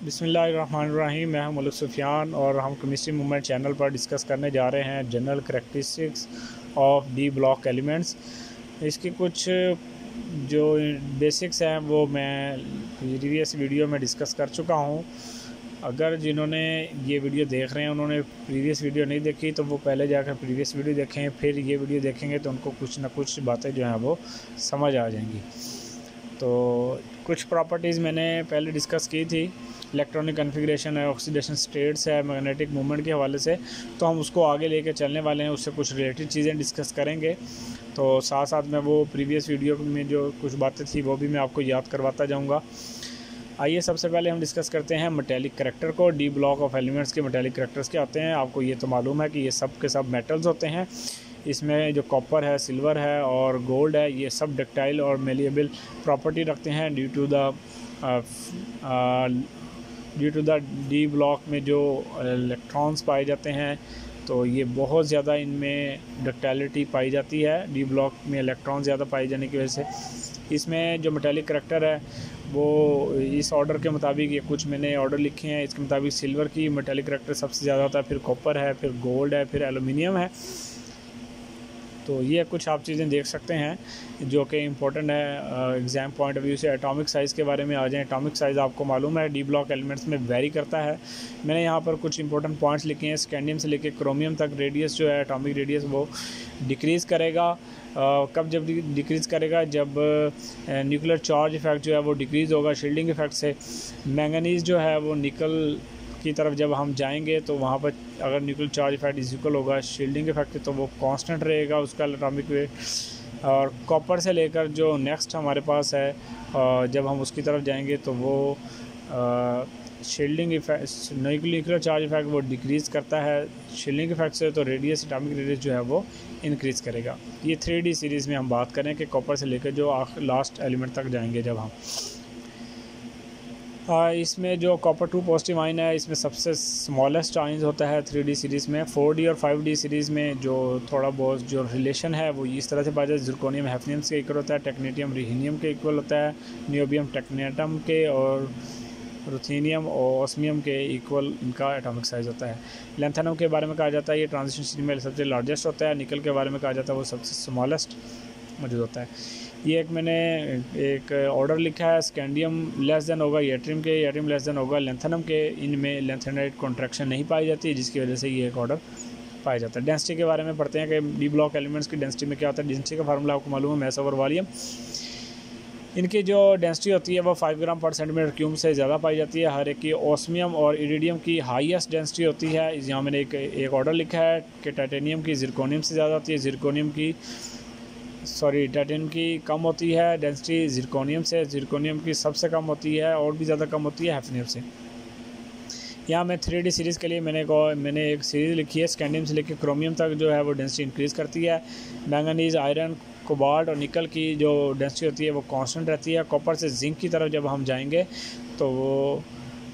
बिस्मिल्लाहिर्रहमानिर्रहीम। मैं हूं मलिक सुफियान और हम केमिस्ट्री मूवमेंट चैनल पर डिस्कस करने जा रहे हैं general characteristics of D block elements. इसकी कुछ जो बेसिक्स हैं वो मैं प्रीवियस वीडियो में डिस्कस कर चुका हूं। अगर जिन्होंने ये वीडियो देख रहे हैं उन्होंने प्रीवियस वीडियो नहीं देखी तो वो पहले जाकर प्रीवियस वीडियो देखें, फिर ये वीडियो देखेंगे तो उनको कुछ ना कुछ बातें जो हैं वो समझ आ जाएंगी। तो कुछ प्रॉपर्टीज़ मैंने पहले डिस्कस की थी, इलेक्ट्रॉनिक कन्फिग्रेशन है, ऑक्सीडेशन स्टेट्स है, मैग्नेटिक मूवमेंट के हवाले से, तो हम उसको आगे लेके चलने वाले हैं। उससे कुछ रिलेटेड चीज़ें डिस्कस करेंगे। तो साथ साथ में वो प्रीवियस वीडियो में जो कुछ बातें थी वो भी मैं आपको याद करवाता जाऊंगा। आइए सबसे पहले हम डिस्कस करते हैं मेटेलिक करैक्टर को। डी ब्लॉक ऑफ एलिमेंट्स के मेटेलिक करैक्टर्स क्या होते हैं। आपको ये तो मालूम है कि ये सब के सब मेटल्स होते हैं। इसमें जो कॉपर है, सिल्वर है और गोल्ड है, ये सब डक्टाइल और मेलिएबल प्रॉपर्टी रखते हैं due to the D block में जो इलेक्ट्रॉन्स पाए जाते हैं। तो ये बहुत ज़्यादा इनमें डक्टाइलिटी पाई जाती है। डी ब्लॉक में इलेक्ट्रॉन ज़्यादा पाए जाने की वजह से इसमें जो मेटेलिक करैक्टर है वो इस ऑर्डर के मुताबिक, ये कुछ मैंने ऑर्डर लिखे हैं, इसके मुताबिक सिल्वर की मेटेलिक करैक्टर सबसे ज़्यादा होता है, फिर कॉपर है, फिर गोल्ड है, फिर एलुमिनियम है। तो ये कुछ आप चीज़ें देख सकते हैं जो कि इम्पोर्टेंट है एग्ज़ाम पॉइंट ऑफ व्यू से। एटॉमिक साइज़ के बारे में आ जाएं। एटॉमिक साइज़ आपको मालूम है डी ब्लॉक एलिमेंट्स में वेरी करता है। मैंने यहाँ पर कुछ इंपॉर्टेंट पॉइंट्स लिखे हैं। स्कैंडियम से लेकर क्रोमियम तक रेडियस जो है, एटॉमिक रेडियस, वो डिक्रीज़ करेगा। कब जब डिक्रीज़ करेगा? जब न्यूक्लियर चार्ज इफेक्ट जो है वो डिक्रीज़ होगा शील्डिंग इफेक्ट से। मैंगनीज़ जो है वो निकल की तरफ जब हम जाएंगे तो वहाँ पर अगर nuclear charge effect is equal होगा शील्डिंग इफेक्ट, तो वो कांस्टेंट रहेगा उसका एटॉमिक वेट। और कॉपर से लेकर जो नेक्स्ट हमारे पास है, जब हम उसकी तरफ जाएंगे तो वो shielding effect, nuclear charge effect वो डिक्रीज़ करता है शील्डिंग इफेक्ट से, तो रेडियस, एटॉमिक रेडियस जो है वो इंक्रीज़ करेगा। ये 3D सीरीज़ में हम बात करें कि कॉपर से लेकर जो लास्ट एलिमेंट तक जाएंगे जब हम। इसमें जो कॉपर 2 पॉजिटिव आयन है, इसमें सबसे स्मॉलेस्ट आयन होता है 3D सीरीज़ में। 4D और 5D सीरीज़ में जो थोड़ा बहुत जो रिलेशन है वो इस तरह से पाया जाता है। ज़िरकोनियम हैफनियम के इक्वल होता है, टेक्नेटियम रिहीनियम के इक्वल होता है, नियोबियम टेक्नेटम के और रुथेनियम और ऑस्मियम के इक्वल इनका एटॉमिक साइज़ होता है। लैंथेनम के बारे में कहा जाता है ये ट्रांजिशन सीरीज़ में सबसे लार्जेस्ट होता है। निकल के बारे में कहा जाता है वो सबसे स्मॉलेस्ट मौजूद होता है। ये मैंने एक ऑर्डर लिखा है। स्कैंडियम लेस देन होगा यट्रियम के, यट्रियम लेस देन होगा लैंथेनम के। इनमें लैंथेनाइट कॉन्ट्रैक्शन नहीं पाई जाती, जिसकी वजह से ये एक ऑर्डर पाया जाता है। डेंसिटी के बारे में पढ़ते हैं कि डी ब्लॉक एलिमेंट्स की डेंसिटी में क्या होता है। डेंसिटी का फार्मूला आपको मालूम है, मास ओवर वॉल्यूम। इनकी जो डेंसिटी होती है वो 5 ग्राम पर सेंटीमीटर क्यूब से ज़्यादा पाई जाती है हर एक की। ऑस्मियम और इरिडियम की हाईएस्ट डेंसिटी होती है। यहाँ मैंने एक ऑर्डर लिखा है कि टाइटेनियम की ज़िरकोनियम से ज़्यादा होती है। टाइटेनियम की कम होती है डेंसिटी ज़िरकोनियम से। ज़िरकोनियम की सबसे कम होती है और भी ज़्यादा कम होती है हैफनियम से। यहाँ मैं 3D सीरीज़ के लिए मैंने एक सीरीज़ लिखी है। स्कैंडियम से लेकर क्रोमियम तक जो है वो डेंसिटी इंक्रीज़ करती है। मैंगनीज़, आयरन, कोबाल्ट और निकल की जो डेंसिटी होती है वो कांस्टेंट रहती है। कॉपर से जिंक की तरफ जब हम जाएंगे तो वो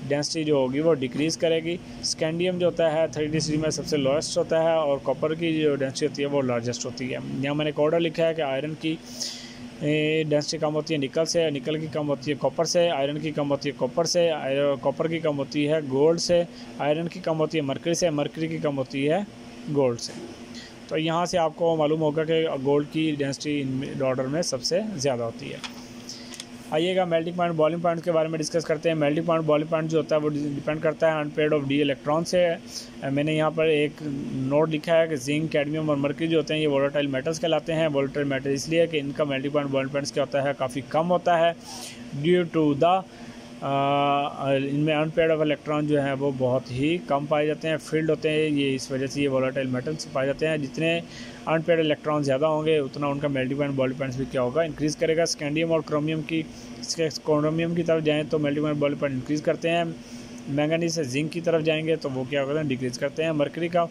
डेंसिटी जो होगी वो डिक्रीज़ करेगी। स्कैंडियम जो होता है 3D सीरीज़ में सबसे लोएस्ट होता है और कॉपर की जो डेंसिटी होती है वो लार्जेस्ट होती है। यहाँ मैंने एक ऑर्डर लिखा है कि आयरन की डेंसिटी कम होती है निकल से, निकल की कम होती है कॉपर से, आयरन की कम होती है कॉपर से, कॉपर की कम होती है गोल्ड से, आयरन की कम होती है मरकरी से, मरकरी की कम होती है गोल्ड से। तो यहाँ से आपको मालूम होगा कि गोल्ड की डेंसिटी इन ऑर्डर में सबसे ज़्यादा होती है। आइएगा मेल्टिंग पॉइंट, बॉइलिंग पॉइंट के बारे में डिस्कस करते हैं। मेल्टिंग पॉइंट, बॉइलिंग पॉइंट जो होता है वो डिपेंड करता है अनपेयर्ड ऑफ डी इलेक्ट्रॉन से। मैंने यहाँ पर एक नोट लिखा है कि जिंक, कैडमियम और मरकरी जो होते हैं ये वोलेटाइल मेटल्स कहलाते हैं। वोलेटाइल मेटल इसलिए कि इनका मेल्टिंग पॉइंट, बॉइलिंग पॉइंट्स क्या होता है, काफ़ी कम होता है ड्यू टू द इनमें अनपेयर्ड ऑफ इलेक्ट्रॉन जो है वो बहुत ही कम पाए जाते हैं, फील्ड होते हैं ये, इस वजह से ये वोलेटाइल मेटल्स पाए जाते हैं। जितने अनपेयर्ड इलेक्ट्रॉन ज़्यादा होंगे उतना उनका मेल्टिंग पॉइंट, बॉइलिंग पॉइंट्स भी क्या होगा, इंक्रीज़ करेगा। स्कैंडियम और क्रोमियम की तरफ जाएँ तो melting point, boiling point increase करते हैं। मैंगनीज से जिंक की तरफ जाएंगे तो वो क्या होगा, डिक्रीज़ करते हैं। मरकरी का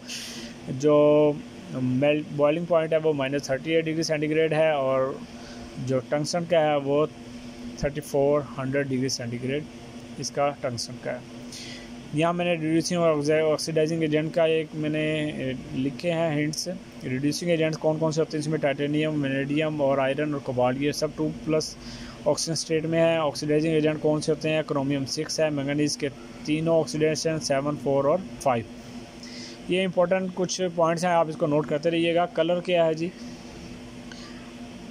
जो बॉइलिंग पॉइंट है वो -38 डिग्री सेंटीग्रेड है और जो टंगस्टन का है वो 3400 डिग्री सेंटीग्रेड इसका टंगस्टन का है। यहाँ मैंने रिड्यूसिंग और ऑक्सीडाइजिंग एजेंट का एक मैंने लिखे हैं हिंट्स। रिड्यूसिंग एजेंट्स कौन कौन से होते हैं इसमें टाइटेनियम, वेनेडियम और आयरन और कोबाल्ट, ये सब 2+ ऑक्सीजन स्टेट में है। ऑक्सीडाइजिंग एजेंट कौन से होते हैं? क्रोमियम 6 है। मैंगनीज के तीनों ऑक्सीडेशन 7, 4 और 5। ये इंपॉर्टेंट कुछ पॉइंट्स हैं, आप इसको नोट करते रहिएगा। कलर क्या है जी?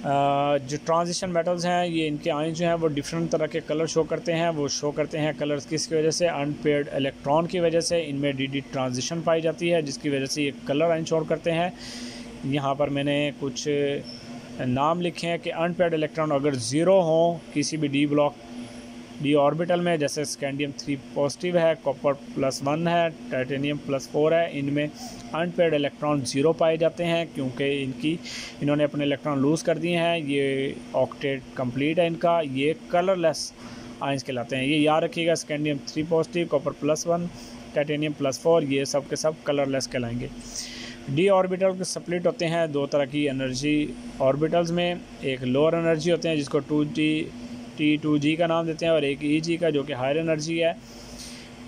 जो ट्रांजिशन मेटल्स हैं ये इनके आयन जो हैं वो डिफरेंट तरह के कलर शो करते हैं। वो शो करते हैं कलर्स किसकी वजह से? अनपेयर्ड इलेक्ट्रॉन की वजह से। इनमें डी ट्रांजिशन पाई जाती है जिसकी वजह से ये कलर आयन शो करते हैं। यहाँ पर मैंने कुछ नाम लिखे हैं कि अनपेयर्ड इलेक्ट्रॉन अगर ज़ीरो हों किसी भी डी ऑर्बिटल में, जैसे स्कैंडियम 3 पॉजिटिव है, कॉपर +1 है, टाइटेनियम +4 है, इनमें अनपेयर्ड इलेक्ट्रॉन 0 पाए जाते हैं क्योंकि इन्होंने अपने इलेक्ट्रॉन लूज़ कर दिए हैं। ये ऑक्टेट कंप्लीट है इनका। ये कलरलेस आयंस कहलाते हैं। ये याद रखिएगा, स्कैंडियम 3 पॉजिटिव, कॉपर +1, टाइटेनियम +4, ये सब के सब कलरलेस कहलाएंगे। डी ऑर्बिटल के स्प्लिट होते हैं दो तरह की एनर्जी ऑर्बिटल्स में। एक लोअर एनर्जी होते हैं जिसको T2G का नाम देते हैं, और एक EG का जो कि हायर एनर्जी है।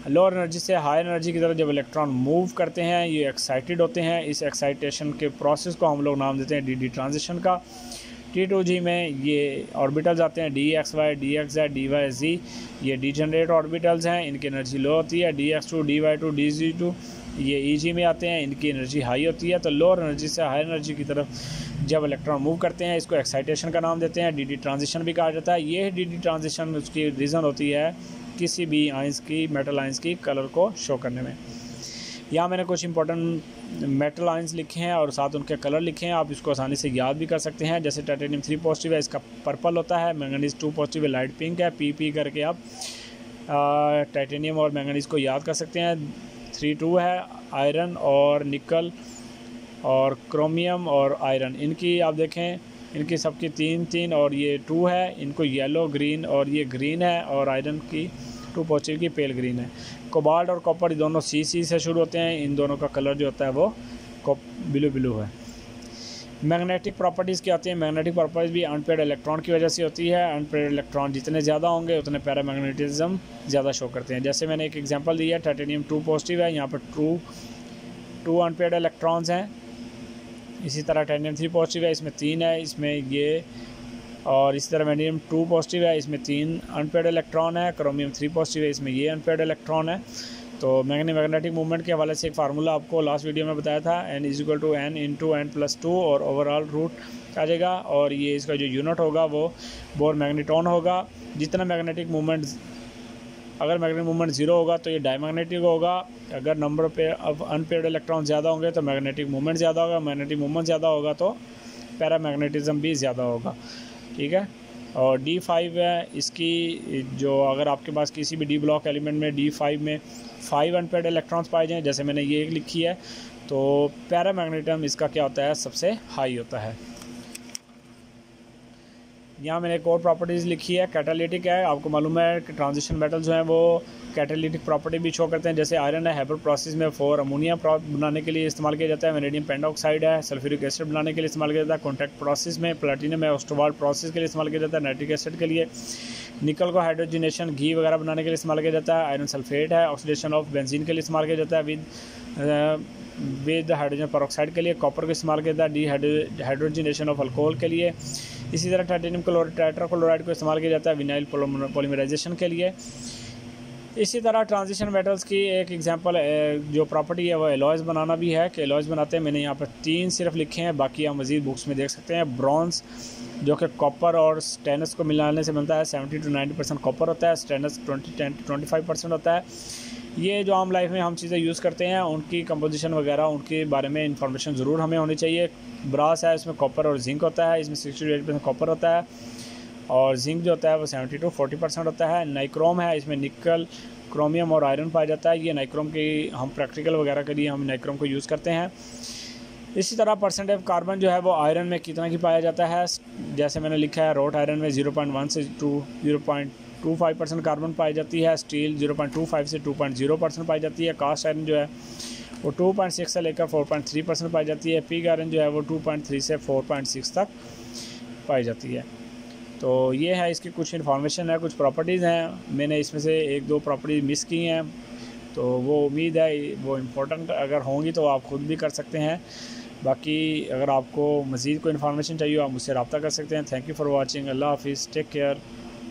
लोअर एनर्जी से हायर एनर्जी की तरफ जब इलेक्ट्रॉन मूव करते हैं ये एक्साइटेड होते हैं। इस एक्साइटेशन के प्रोसेस को हम लोग नाम देते हैं डी ट्रांजिशन का। T2G में ये ऑर्बिटल्स आते हैं DXY, DXZ, DYZ। ये डीजनरेट ऑर्बिटल्स हैं, इनकी एनर्जी लो होती है। DX2, DY2, DZ2 ये EG में आते हैं, इनकी एनर्जी हाई होती है। तो लोअर एनर्जी से हाई एनर्जी की तरफ जब इलेक्ट्रॉन मूव करते हैं इसको एक्साइटेशन का नाम देते हैं। डी ट्रांजिशन भी कहा जाता है। ये डी ट्रांजिशन उसकी रीज़न होती है किसी भी आयंस की, मेटल आयंस की कलर को शो करने में। यहाँ मैंने कुछ इंपॉर्टेंट मेटल आयंस लिखे हैं और साथ उनके कलर लिखे हैं, आप इसको आसानी से याद भी कर सकते हैं। जैसे टाइटेनियम 3 पॉजिटिव है, इसका पर्पल होता है। मैंगनीज 2 पॉजिटिव है, लाइट पिंक है। PP करके आप टाइटेनियम और मैंगनीज को याद कर सकते हैं। 3-2 है, आयरन और निकल और क्रोमियम और आयरन। इनकी आप देखें, इनकी सबकी 3-3 और ये 2 है। इनको येलो, ग्रीन और ये ग्रीन है, और आयरन की 2 पॉजिटिव की पेल ग्रीन है। कोबाल्ट और कॉपर दोनों CC से शुरू होते हैं। इन दोनों का कलर जो होता है वो ब्लू है। मैग्नेटिक प्रॉपर्टीज़ क्या होती हैं? मैग्नेटिक प्रॉपर्टीज़ भी अनपेयर्ड इलेक्ट्रॉन की वजह से होती है। अनपेयर्ड इलेक्ट्रॉन जितने ज़्यादा होंगे उतने पैरामैग्नेटिज्म ज़्यादा शो करते हैं। जैसे मैंने एक एग्जांपल दिया है, टाइटेनियम 2 पॉजिटिव है, यहाँ पर 2 अनपेयर्ड इलेक्ट्रॉन्स हैं। इसी तरह टाइटेनियम 3 पॉजिटिव है, इसमें 3 है, इसमें ये। और इसी तरह मैग्नीशियम 2 पॉजिटिव है, इसमें 3 अनपेयर्ड इलेक्ट्रॉन है। क्रोमियम 3 पॉजिटिव है, इसमें ये अनपेयर्ड इलेक्ट्रॉन है। तो मैग्नेटिक मूवमेंट के हवाले से एक फार्मूला आपको लास्ट वीडियो में बताया था, N = N × N+2 और ओवरऑल रूट आ जाएगा। और ये इसका जो यूनिट होगा वो बोर मैग्नेटॉन होगा। जितना मैग्नेटिक मूवमेंट, अगर मैग्नेटिक मूवमेंट 0 होगा तो ये डायमैग्नेटिक होगा। अगर नंबर पे अब अनपेयर्ड इलेक्ट्रॉन ज़्यादा होंगे तो मैग्नेटिक मूवमेंट ज़्यादा होगा। मैग्नेटिक मूवमेंट ज़्यादा होगा तो पैरामैग्नेटिज्म भी ज़्यादा होगा। ठीक है। और D5 है, इसकी जो अगर आपके पास किसी भी डी ब्लॉक एलिमेंट में D5 में 5 अनपेयर्ड इलेक्ट्रॉन्स पाए जाएँ, जैसे मैंने ये एक लिखी है, तो पैरामैग्नेटिज्म इसका क्या होता है? सबसे हाई होता है। यहाँ मैंने एक और प्रॉपर्टीज़ लिखी है, कैटालिटिक है। आपको मालूम है कि ट्रांजिशन मेटल जो हैं वो कैटालिटिक प्रॉपर्टी भी शो करते हैं। जैसे आयरन है, हेबर प्रोसेस में 4 अमोनिया बनाने के लिए इस्तेमाल किया जाता है। वैनेडियम पेंटॉक्साइड है, सल्फ्यूरिक एसिड बनाने के लिए इस्तेमाल किया जाता है। कॉन्टैक्ट प्रोसेस में प्लेटिनम है, ओस्टोवाल्ट प्रोसेस के लिए इस्तेमाल किया जाता है। नाइट्रिक एसिड के लिए। निकल को हाइड्रोजनेशन, घी वगैरह बनाने के लिए इस्तेमाल किया जाता है। आयरन सल्फेट है, ऑक्सीडेशन ऑफ बेंजीन के लिए इस्तेमाल किया जाता है विद हाइड्रोजन पेरोक्साइड के लिए। कॉपर को इस्तेमाल किया जाता है हाइड्रोजनेशन ऑफ अल्कोहल के लिए। इसी तरह टाइटेनियम क्लोराइड, टेट्राक्लोराइड को इस्तेमाल किया जाता है विनाइल पॉलीमराइजेशन के लिए। इसी तरह ट्रांजिशन मेटल्स की एक एग्जांपल जो प्रॉपर्टी है वो एलॉयज़ बनाना भी है, कि एलॉयज़ बनाते हैं। मैंने यहाँ पर 3 सिर्फ लिखे हैं, बाकी आप मज़ीद बुक्स में देख सकते हैं। ब्रॉन्ज़ जो कि कॉपर और स्टेनस को मिलाने से बनता है, 70 to 90% कॉपर होता है। स्टेनस 10 to 25% होता है। ये जो आम लाइफ में हम चीज़ें यूज़ करते हैं उनकी कंपोजिशन वगैरह, उनके बारे में इंफॉर्मेशन ज़रूर हमें होनी चाहिए। ब्रास है, इसमें कॉपर और जिंक होता है, इसमें 60 to 80% कॉपर होता है, और जिंक जो होता है वो 70 to 40% होता है। नाइक्रोम है, इसमें निकल, क्रोमियम और आयरन पाया जाता है। ये नाइक्रोम की हम प्रैक्टिकल वगैरह के लिए हम नाइक्रोम को यूज़ करते हैं। इसी तरह परसेंटेज कार्बन जो है वो आयरन में कितना की पाया जाता है, जैसे मैंने लिखा है, रोट आयरन में 0.1 से 0.25% कार्बन पाई जाती है। स्टील 0.25 से 2.0% पाई जाती है। कास्ट आयरन जो है वो 2.6 से लेकर 4.3% पाई जाती है। पिग आयरन जो है वो 2.3 से 4.6 तक पाई जाती है। तो ये है इसकी कुछ इन्फॉर्मेशन है, कुछ प्रॉपर्टीज़ हैं। मैंने इसमें से 1-2 प्रॉपर्टीज़ मिस की हैं, तो वो उम्मीद है वो इम्पोर्टेंट अगर होंगी तो आप ख़ुद भी कर सकते हैं। बाकी अगर आपको मज़ीद कोई इन्फॉर्मेशन चाहिए आप मुझसे रब्ता कर सकते हैं। Thank you for watching. अल्लाह हाफिज़, टेक केयर।